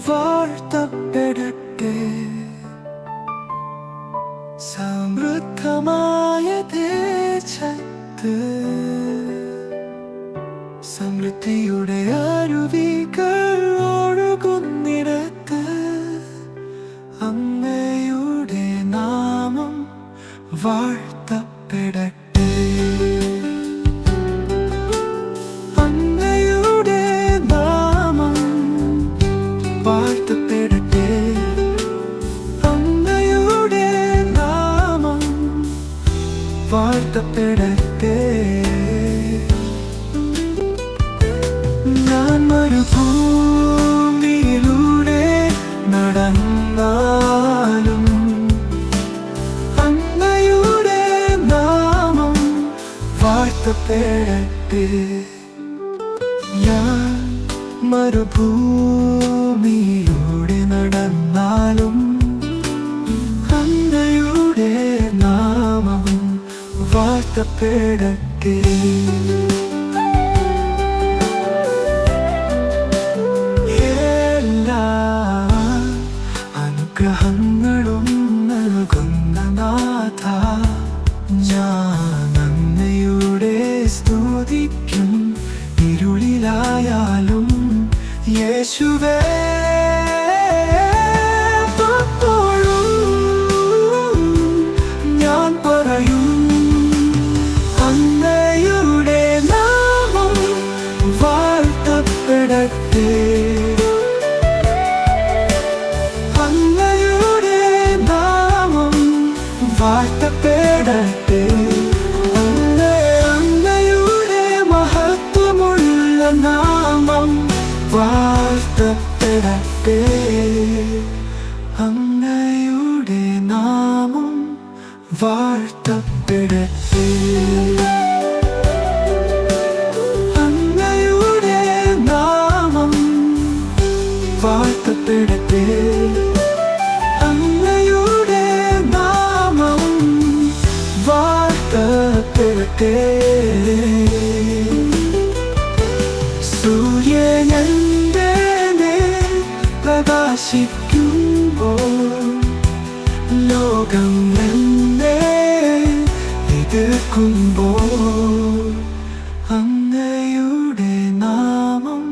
വാഴ്ത്തപ്പെടട്ടെ. സമൃദ്ധമായ ദേശത്ത് സമൃദ്ധിയുടെ അരുവികൾ ഒഴുകുന്നിടത്ത് അങ്ങയുടെ നാമം വാഴ്ത്തപ്പെടട്ടെ. അങ്ങയുടെ നാമം വാഴ്ത്തപ്പെടട്ടെ. അങ്ങയുടെ നാമം വാഴ്ത്തപ്പെടട്ടെ. ഞാൻ മരുഭൂമിയിലൂടെ നടന്നാലും അങ്ങയുടെ നാമം വാഴ്ത്തപ്പെടട്ടെ. ഞാൻ മരുഭൂമിയിലൂടെ നടന്നാലും അങ്ങയുടെ നാമം വാഴ്ത്തപ്പെടട്ടെ. അനുഗ്രഹങ്ങളും നൽകുന്ന നാഥ, ഞാൻ അങ്ങയുടെ സ്തുതിക്കും. ഇരുളിലായാലും യേശുവേ എപ്പോഴും ഞാൻ പറയും അങ്ങയുടെ നാമം വാഴ്ത്തപ്പെടട്ടെ. വാഴ്ത്തപ്പെടട്ടെ. അങ്ങയുടെ മഹത്വമുള്ള നാമം വാഴ്ത്തപ്പെടട്ടെ. അങ്ങയുടെ നാമം വാഴ്ത്തപ്പെടട്ടെ. അങ്ങയുടെ നാമം വാഴ്ത്തപ്പെടട്ടെ. സൂര്യൻ എന്റെ മേൽ പ്രകാശിക്കുമ്പോൾ ലോകം എന്നെ എതിർക്കുമ്പോൾ അങ്ങയുടെ നാമം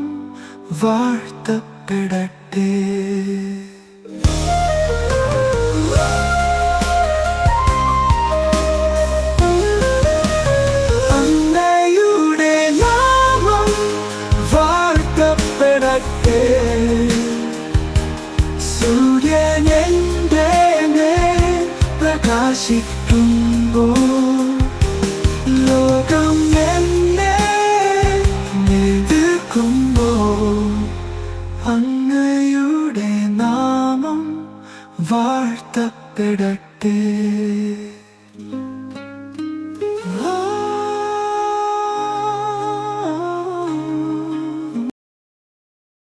വാഴ്ത്തപ്പെടട്ടെ. സൂര്യൻ എന്റെ മേൽ പ്രകാശിക്കുമ്പോൾ ലോകം എന്നെ എതിർക്കുമ്പോൾ അങ്ങയുടെ നാമം വാഴ്ത്തപ്പെടട്ടെ.